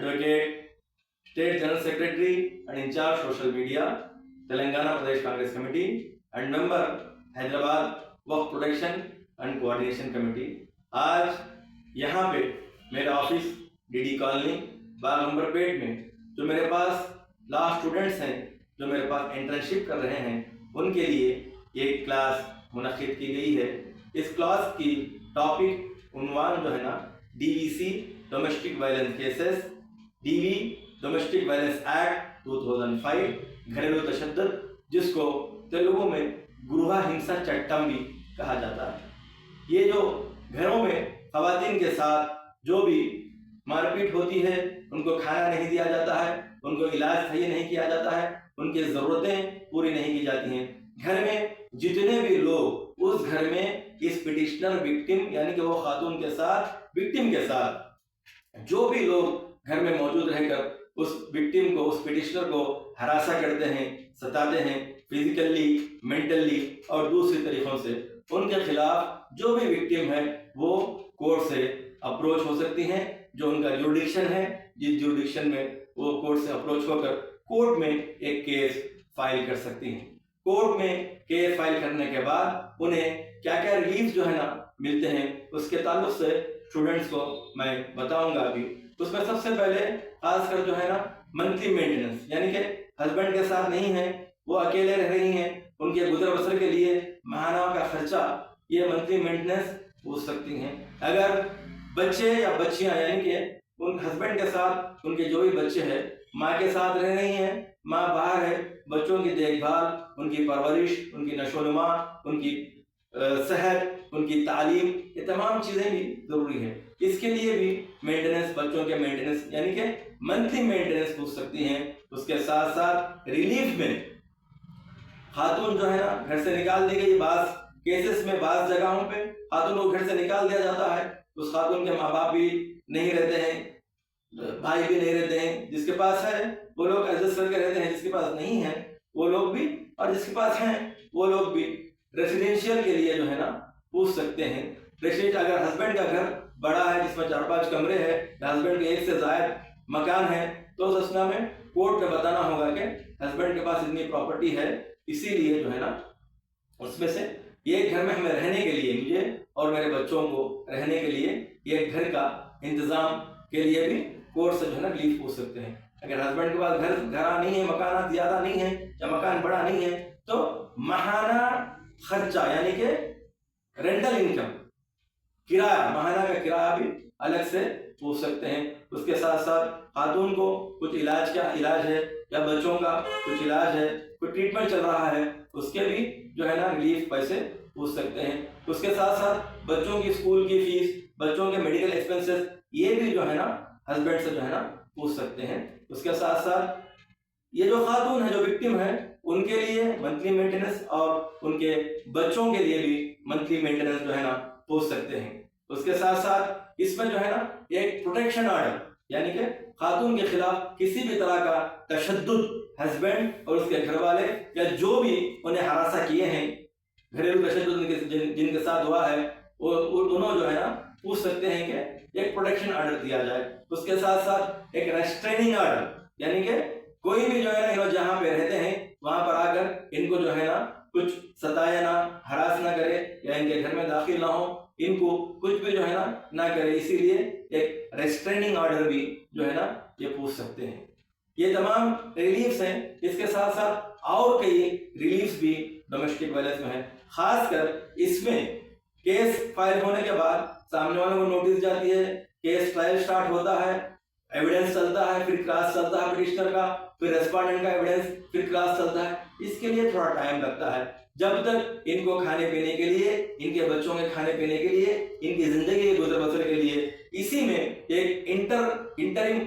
Advocate, State General Secretary and in charge Social Media, Telangana Pradesh Congress Committee and member Hyderabad Waqf Protection and Coordination Committee. आज यहाँ पे मेरा office DD colony बाग अंबरपेट में जो मेरे पास law students हैं जो मेरे पास इंटर्नशिप कर रहे हैं उनके लिए एक क्लास मुनक्किद की गई है। इस क्लास की टॉपिक उन्वान जो है ना DVC domestic violence cases, DV domestic violence act 2005 घरेलू तशद्दुद, जिसको तेलुगु में गृह हिंसा चट्टम भी कहा जाता है। ये जो घरों में ख़वातीन के साथ जो भी मारपीट होती है, उनको खाना नहीं दिया जाता है, उनको इलाज सही नहीं किया जाता है, उनकी ज़रूरतें पूरी नहीं की जाती हैं। घर में जितने भी लोग उस घर में इस पिटिशनर विक्टिम यानी कि वो खातून के साथ विक्टिम के साथ जो भी लोग घर में मौजूद रहकर उस विक्टिम को, उस पिटिशनर को हरासा करते हैं, सताते हैं फिजिकली, मेंटली और दूसरी तरीक़ों से, उनके खिलाफ जो भी विक्टिम है वो कोर्ट से अप्रोच हो सकती हैं। जो उनका जुरिडिक्शन है, जिस जुरिडिक्शन में वो कोर्ट से अप्रोच होकर कोर्ट में एक केस फाइल कर सकती हैं। कोर्ट में केस फाइल करने के बाद उन्हें क्या क्या रिलीफ जो है ना मिलते हैं, उसके ताल्लुक से स्टूडेंट्स को मैं बताऊंगा अभी। उसमें सबसे पहले खासकर जो है ना मंथली मेंटेनेंस, यानी कि हस्बैंड के साथ नहीं है, वो अकेले रह रही हैं, उनके गुजर बसर के लिए माहाना का खर्चा, ये मंथली मेंटेनेंस पूछ सकती हैं। अगर बच्चे या बच्चियां यानी कि उन हस्बैंड के साथ उनके जो भी बच्चे हैं माँ के साथ रह रही हैं, माँ बाहर है, बच्चों की देखभाल, उनकी परवरिश, उनकी नशोनुमा, उनकी सेहत, उनकी तालीम, ये तमाम चीज़ें भी ज़रूरी है। इसके लिए भी मेंटेनेंस, बच्चों के मेंटेनेंस यानी कि मंथली मेंटेनेंस पूछ सकती हैं। उसके साथ साथ रिलीफ में खातून जो है ना घर से निकाल दी गई, बाज़ केसेस में बाज़ जगहों पे खातून को घर से निकाल दिया जाता है, उस खातून के माँ बाप भी नहीं रहते हैं, भाई भी नहीं रहते हैं, जिसके पास है वो लोग एडजस्ट करके रहते हैं, जिसके पास नहीं है वो लोग भी, और जिसके पास हैं वो लोग भी रेसिडेंशियल के लिए जो है ना पूछ सकते हैं। रेसिडेंशियल अगर हस्बैंड का घर बड़ा है जिसमें 4-5 कमरे हैं या हस्बैंड के एक से ज़ायद मकान है, तो उस असना में कोर्ट में बताना होगा कि हस्बैंड के पास इतनी प्रॉपर्टी है, इसीलिए जो है ना उसमें से एक घर में हमें रहने के लिए, मुझे और मेरे बच्चों को रहने के लिए एक घर का इंतज़ाम के लिए भी कोर्ट से जो है ना रिलीफ पूछ सकते हैं। अगर हस्बैंड के पास घर नहीं है, मकान ज़्यादा नहीं है या मकान बड़ा नहीं है, तो माहाना खर्चा यानी कि रेंटल इनकम, किराया, माहाना का किराया भी अलग से पूछ सकते हैं। उसके साथ साथ खातून को कुछ इलाज है या बच्चों का कुछ इलाज है, कोई ट्रीटमेंट चल रहा है, उसके भी जो है ना रिलीफ पैसे पूछ सकते हैं। उसके साथ साथ बच्चों की स्कूल की फीस, बच्चों के मेडिकल एक्सपेंसेस, ये भी जो है ना हस्बैंड से जो है ना पूछ सकते हैं। उसके साथ साथ ये जो खातून है, जो विक्टिम है, उनके लिए मंथली मेंटेनेंस और उनके बच्चों के लिए भी मंथली मेंटेनेंस जो है ना पूछ सकते हैं। उसके साथ साथ इसमें जो है ना एक प्रोटेक्शन ऑर्डर, यानी कि खातून के खिलाफ किसी भी तरह का तशद्दुद हस्बैंड और उसके घर वाले या जो भी उन्हें हरासा किए हैं, घरेलू तशद्दुद जिनके साथ हुआ है, वो उन्होंने जो है ना पूछ सकते हैं कि एक प्रोटेक्शन ऑर्डर दिया जाए। उसके साथ साथ एक रेस्ट्रेनिंग ऑर्डर, यानी कि कोई भी जो है ना ये लोग जहाँ पे रहते हैं वहाँ पर आकर इनको जो है ना कुछ सताया ना, हरास ना करे या इनके घर में दाखिल ना हो, इनको कुछ भी जो है ना करे, इसीलिए एक रेस्ट्रेनिंग ऑर्डर भी जो है ना ये पूछ सकते हैं। ये तमाम रिलीफ्स हैं। इसके साथ साथ और कई रिलीफ्स भी डोमेस्टिक वायलेंस में है। खासकर इसमें केस फाइल होने के बाद सामने वाले को नोटिस जाती है, केस ट्रायल स्टार्ट होता है, एविडेंस चलता है, फिर क्रॉस चलता है पिटिशनर का, फिर रेस्पोंडेंट का एविडेंस, फिर क्रॉस चलता है। इसके लिए थोड़ा टाइम लगता है। जब तक इनको खाने पीने के लिए, इनके बच्चों के खाने पीने के लिए, इनकी जिंदगी के गुजर बसर के लिए, इसी में एक इंटरिम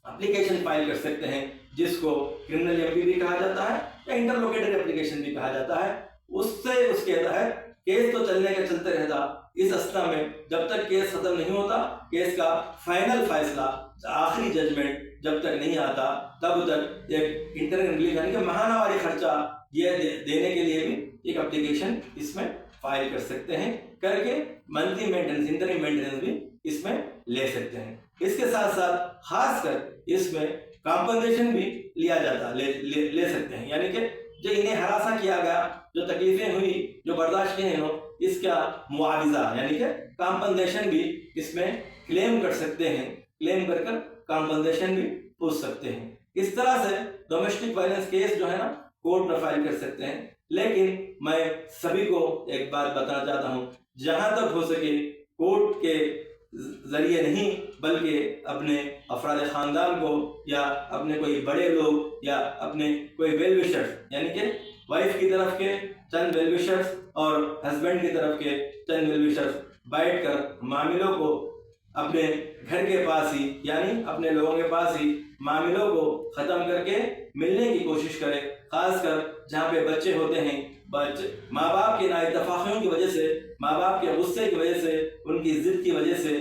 एप्लीकेशन फाइल कर सकते हैं, जिसको क्रिमिनल एमपी भी कहा जाता है या इंटरलोकेटरी एप्लीकेशन भी कहा जाता है। उससे उसके तहत केस तो चलने का चलते रहता, इस अवस्था में जब तक केस खत्म नहीं होता, केस का फाइनल फैसला, आखिरी जजमेंट जब तक नहीं आता, तब तक एक इंटरिम रिलीफ यानी कि माहाना वाली खर्चा ये देने के लिए भी एक एप्लीकेशन इसमें फाइल कर सकते हैं, करके मंथली मेंटेनेंस, इंटरिम मेंटेनेंस भी इसमें ले सकते हैं। اس کے ساتھ ساتھ خاص کر اس میں کمپنسیشن بھی لیا جاتا لے سکتے ہیں، یعنی کہ جو انہیں ہراساں کیا گیا، جو تکلیفیں ہوئی، جو برداشت کی ہیں، اس کا معاوضہ یعنی کہ کمپنسیشن بھی اس میں کلیم کر سکتے ہیں، کلیم کر کمپنسیشن بھی پوچھ سکتے ہیں۔ اس طرح سے ڈومیسٹک وائلنس کیس جو ہے نا کورٹ میں فائل کر سکتے ہیں۔ لیکن میں سبھی کو ایک بات بتانا چاہتا ہوں، جہاں تک ہو سکے کورٹ کے ذریعے نہیں بلکہ اپنے افراد خاندان کو یا اپنے کوئی بڑے لوگ یا اپنے کوئی ویل وشرز یعنی کہ وائف کی طرف کے چند ویل وشرز اور ہسبینڈ کی طرف کے چند ویل وشرز بیٹھ کر معاملوں کو اپنے گھر کے پاس ہی یعنی اپنے لوگوں کے پاس ہی معاملوں کو ختم کر کے ملنے کی کوشش کرے، خاص کر جہاں پہ بچے ہوتے ہیں۔ ماں باپ کی نااتفاقیوں کی وجہ سے، ماں باپ کے غصے کی وجہ سے، ان کی ضد کی وجہ سے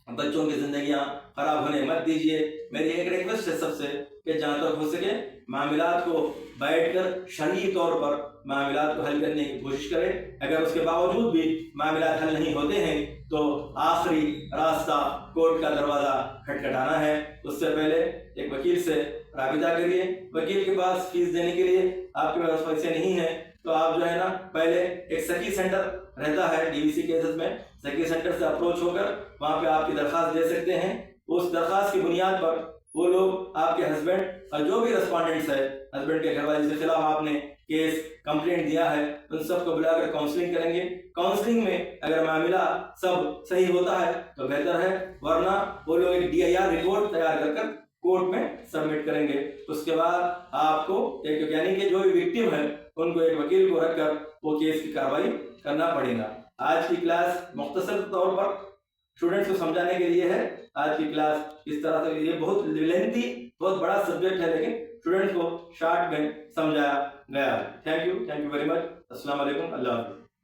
بچوں کی زندگیاں خراب ہونے مت دیجیے۔ میری ایک ریکویسٹ ہے سب سے کہ جہاں تک ہو سکے معاملات کو بیٹھ کر شرعی طور پر معاملات کو حل کرنے کی کوشش کرے۔ اگر اس کے باوجود بھی معاملات حل نہیں ہوتے ہیں تو آخری راستہ کورٹ کا دروازہ کھٹکھٹانا ہے۔ اس سے پہلے ایک وکیل سے رابطہ کریے۔ وکیل کے پاس فیس دینے کے لیے آپ کے پاس پیسے نہیں ہیں تو آپ جو ہے نا پہلے ایک سکی سینٹر رہتا ہے ڈی وی سی کیسز میں، سکی سینٹر سے اپروچ ہو کر وہاں پہ آپ کی درخواست دے سکتے ہیں۔ اس درخواست کی بنیاد پر وہ لوگ آپ کے ہسبینڈ اور جو بھی ریسپونڈنٹس ہے، ہسبینڈ کے گھر والے کے خلاف آپ نے کیس کمپلینٹ دیا ہے، ان سب کو بلا کر کاؤنسلنگ کریں گے۔ کاؤنسلنگ میں اگر معاملہ سب صحیح ہوتا ہے تو بہتر ہے، ورنہ وہ لوگ ایک DIR رپورٹ تیار کر کورٹ میں سبمٹ کریں گے۔ اس کے بعد آپ کو ایک یعنی کہ جو بھی وکٹم ہے ان کو ایک وکیل کو رکھ کر وہ کیس کی کارروائی کرنا پڑے گا۔ آج کی کلاس مختصر طور پر اسٹوڈنٹس کو سمجھانے کے لیے ہے۔ آج کی کلاس اس طرح سے یہ بہت لینتھی، بہت بڑا سبجیکٹ ہے، لیکن اسٹوڈنٹس کو شارٹ میں سمجھایا گیا ہے۔ Thank you very much. السلام علیکم، اللہ حافظ۔